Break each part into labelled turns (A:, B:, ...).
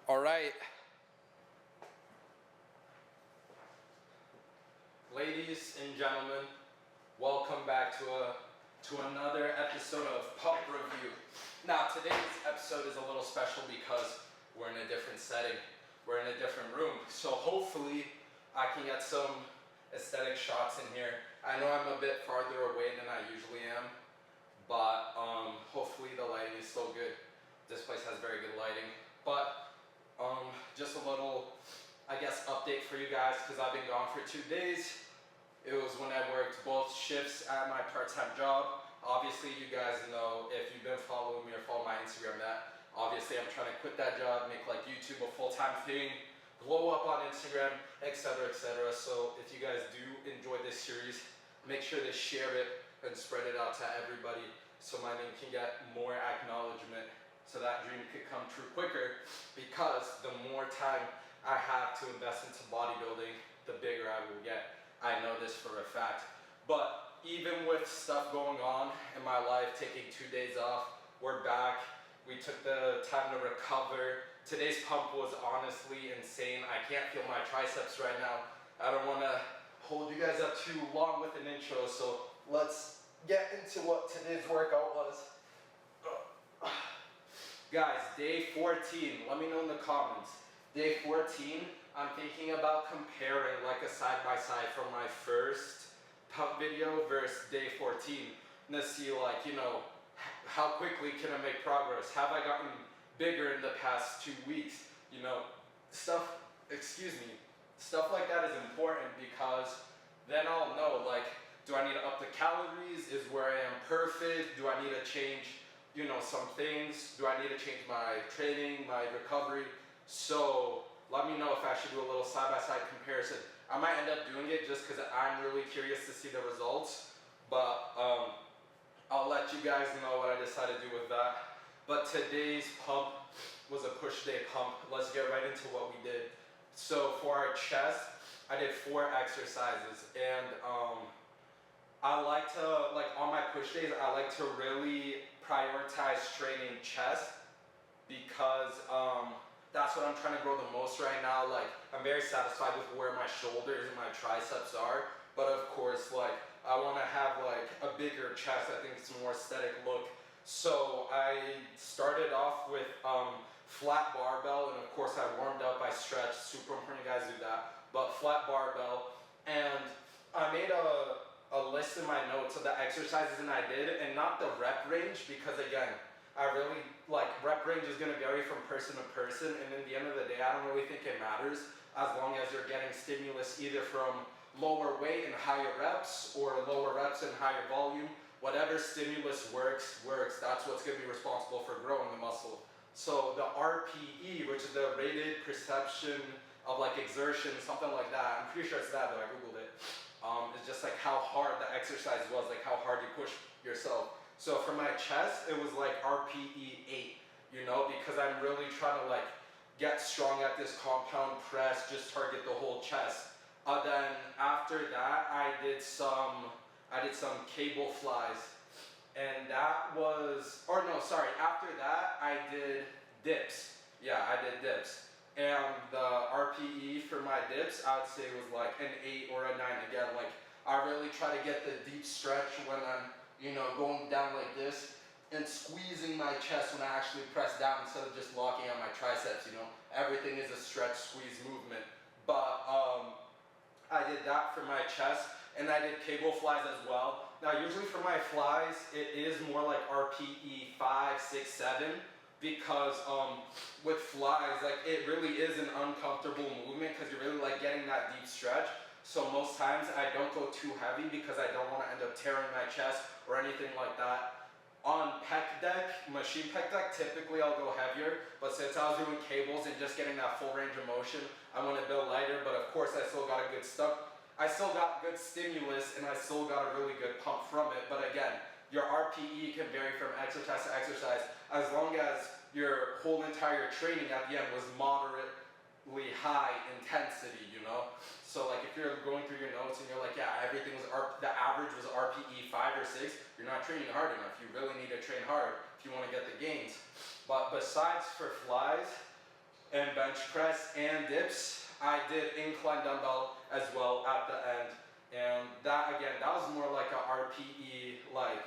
A: All right, ladies and gentlemen, welcome back to another episode of Pump Review. Now, today's episode is a little special because we're in a different setting. We're in a different room, so hopefully I can get some aesthetic shots in here. I know I'm a bit farther away than I usually am, but hopefully the lighting is still good. This place has very good lighting, but just a little, I guess, update for you guys because I've been gone for 2 days. It was when I worked both shifts at my part-time job. Obviously, you guys know, if you've been following me or follow my Instagram, that obviously I'm trying to quit that job, make like YouTube a full-time thing, blow up on Instagram, etc., etc. So if you guys do enjoy this series, make sure to share it and spread it out to everybody so my name can get more acknowledgement, so that dream could come true quicker, because the more time I have to invest into bodybuilding, the bigger I will get. I know this for a fact. But even with stuff going on in my life, taking 2 days off, we're back. We took the time to recover. Today's pump was honestly insane. I can't feel my triceps right now. I don't want to hold you guys up too long with an intro, so let's get into what today's workout was. Guys, day 14, let me know in the comments. Day 14, I'm thinking about comparing like a side-by-side from my first pump video versus day 14. And to see like, you know, how quickly can I make progress? Have I gotten bigger in the past 2 weeks? You know, stuff like that is important, because then I'll know, like, do I need to up the calories? Is where I am perfect? Do I need to change, you know, some things? Do I need to change my training, my recovery? So let me know if I should do a little side-by-side comparison. I might end up doing it just because I'm really curious to see the results, but I'll let you guys know what I decide to do with that. But today's pump was a push day pump. Let's get right into what we did. So for our chest, I did 4 exercises, and I like to, like on my push days, I like to really prioritize training chest, because that's what I'm trying to grow the most right now. Like, I'm very satisfied with where my shoulders and my triceps are, but of course, like, I want to have like a bigger chest. I think it's a more aesthetic look. So I started off with flat barbell, and of course I warmed up, I stretched. Super important you guys do that, but flat barbell. And I made a list in my notes of the exercises and I did, and not the rep range, because again, I really, like, rep range is going to vary from person to person, and in the end of the day, I don't really think it matters as long as you're getting stimulus either from lower weight and higher reps, or lower reps and higher volume. Whatever stimulus works. That's what's going to be responsible for growing the muscle. So the RPE, which is the rated perception of like exertion, something like that, I'm pretty sure it's that, but I googled it. It's just like how hard the exercise was, like how hard you push yourself. So for my chest, it was like RPE 8, you know, because I'm really trying to like get strong at this compound press, just target the whole chest. Then after that, I did some cable flies, and that was, or no, sorry, after that, I did dips. Yeah, I did dips. And the RPE for my dips, I would say was like an 8 or a 9. Again, like, I really try to get the deep stretch when I'm, you know, going down like this and squeezing my chest when I actually press down instead of just locking on my triceps, you know. Everything is a stretch, squeeze movement. But I did that for my chest, and I did cable flies as well. Now, usually for my flies, it is more like RPE 5, 6, 7, because with flies, like, it really is an uncomfortable movement because you're really like getting that deep stretch. So most times I don't go too heavy because I don't want to end up tearing my chest or anything like that. On pec deck, machine pec deck, typically I'll go heavier, but since I was doing cables and just getting that full range of motion, I want to build lighter, but of course I still got a good I still got good stimulus, and I still got a really good pump from it. But again, your RPE can vary from exercise to exercise, as long as your whole entire training at the end was moderately high intensity, you know? So like if you're going through your notes and you're like, yeah, everything was, the average was RPE 5 or 6, you're not training hard enough. You really need to train hard if you want to get the gains. But besides for flies, And bench press and dips, I did incline dumbbell as well at the end. And that again, that was more like a RPE, like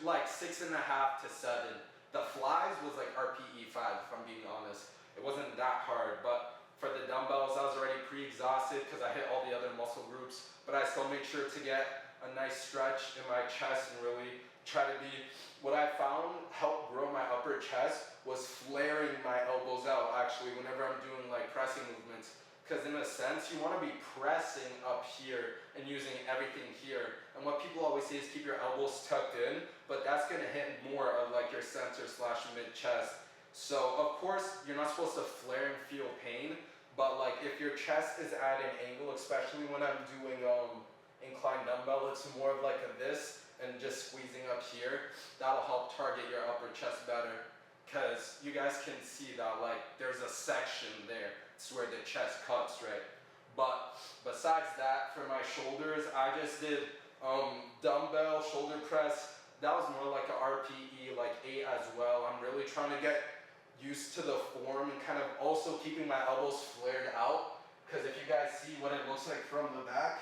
A: like 6.5 to 7. The flies was like RPE 5, if I'm being honest. It wasn't that hard, but for the dumbbells, I was already pre-exhausted because I hit all the other muscle groups, but I still make sure to get a nice stretch in my chest and really try to be, what I found helped grow my upper chest was flaring my elbows out actually whenever I'm doing like pressing movements. Because in a sense, you want to be pressing up here and using everything here. And what people always say is keep your elbows tucked in, but that's going to hit more of like your center slash mid chest. So of course, you're not supposed to flare and feel pain, but like if your chest is at an angle, especially when I'm doing incline dumbbell, it's more of like a this and just squeezing up here. That'll help target your upper chest better. Because you guys can see that like there's a section there. It's where the chest cuts, right? But besides that, for my shoulders, I just did dumbbell shoulder press. That was more like a RPE, like 8 as well. I'm really trying to get used to the form and kind of also keeping my elbows flared out. Because if you guys see what it looks like from the back,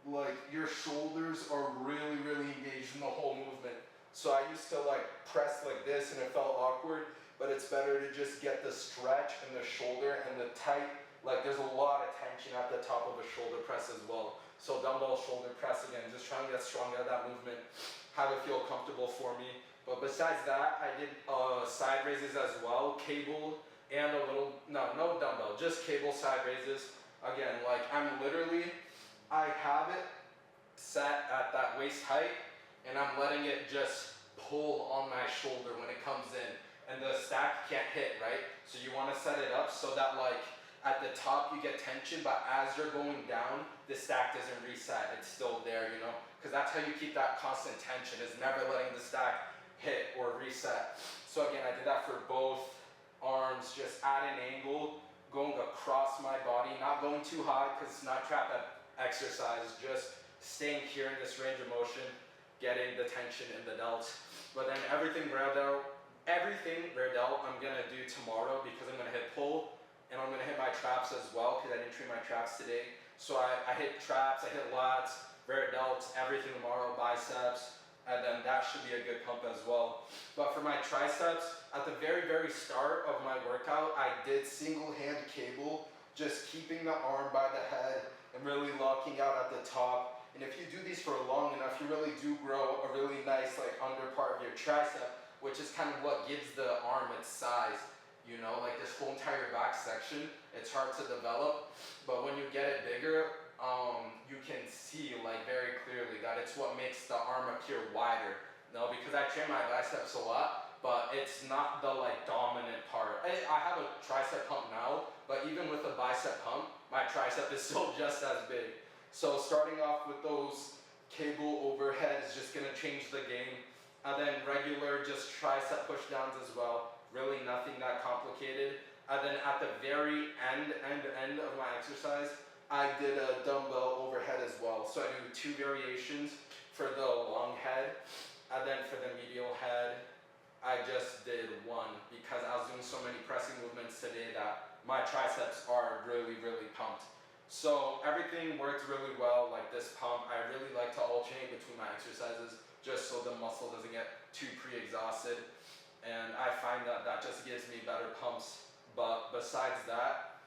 A: like your shoulders are really, really engaged in the whole movement. So I used to like press like this and it felt awkward, but it's better to just get the stretch in the shoulder and the tight, like there's a lot of tension at the top of a shoulder press as well. So dumbbell shoulder press again, just trying to get stronger at that movement, have it feel comfortable for me. But besides that, I did side raises as well, cable and a little, no dumbbell, just cable side raises. Again, like I have it set at that waist height, and I'm letting it just pull on my shoulder when it comes in. And the stack can't hit, right? So you want to set it up so that like at the top you get tension, but as you're going down, the stack doesn't reset. It's still there, you know? Because that's how you keep that constant tension, is never letting the stack hit or reset. So again, I did that for both arms, just at an angle, going across my body, not going too high because it's not trap exercise, just staying here in this range of motion, getting the tension in the delts. But then everything rear delt I'm gonna do tomorrow because I'm gonna hit pull and I'm gonna hit my traps as well because I didn't train my traps today. So I hit traps, I hit lats, rear delts, everything tomorrow, biceps, and then that should be a good pump as well. But for my triceps, at the very, very start of my workout, I did single hand cable, just keeping the arm by the head and really locking out at the top. And if you do these for long enough, you really do grow a really nice like under part of your tricep, which is kind of what gives the arm its size. You know, like this whole entire back section, it's hard to develop, but when you get it bigger, you can see like very clearly that it's what makes the arm appear wider. No, because I train my biceps a lot, but it's not the like dominant part. I have a tricep pump now, but even with a bicep pump, my tricep is still just as big. So starting off with those cable overhead is just gonna change the game. And then regular just tricep push downs as well. Really nothing that complicated. And then at the very end of my exercise, I did a dumbbell overhead as well. So I do 2 variations for the long head. And then for the medial head, I just did 1 because I was doing so many pressing movements today that my triceps are really, really pumped. So everything worked really well, like this pump. I really like to alternate between my exercises just so the muscle doesn't get too pre-exhausted. And I find that that just gives me better pumps. But besides that,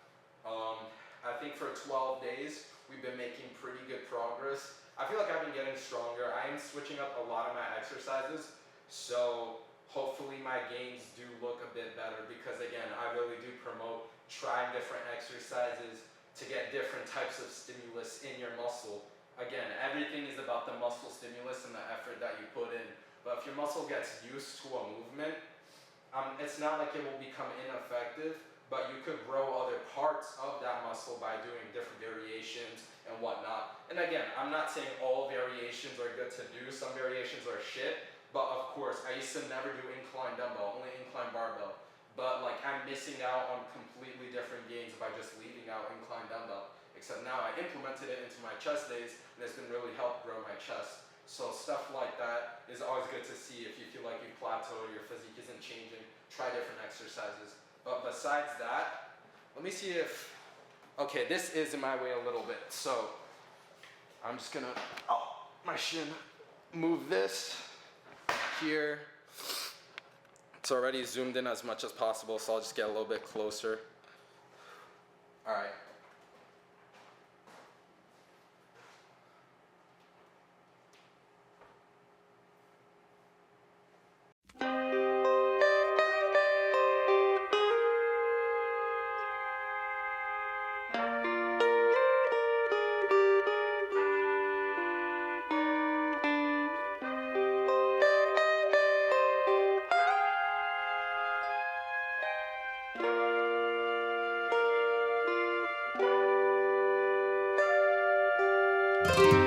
A: I think for 12 days, we've been making pretty good progress. I feel like I've been getting stronger. I am switching up a lot of my exercises. So hopefully my gains do look a bit better because again, I really do promote trying different exercises to get different types of stimulus in your muscle. Again, everything is about the muscle stimulus and the effort that you put in. But if your muscle gets used to a movement, it's not like it will become ineffective, but you could grow other parts of that muscle by doing different variations and whatnot. And again, I'm not saying all variations are good to do. Some variations are shit. But of course, I used to never do incline dumbbell, only incline barbell. But like I'm missing out on completely different gains by just leaving out incline dumbbell. Except now I implemented it into my chest days and it's been really helped grow my chest. So stuff like that is always good to see if you feel like you've plateaued, your physique isn't changing. Try different exercises. But besides that, let me see if, okay, this is in my way a little bit. So I'm just gonna, oh, my shin, move this here. It's already zoomed in as much as possible, so I'll just get a little bit closer. All right.
B: You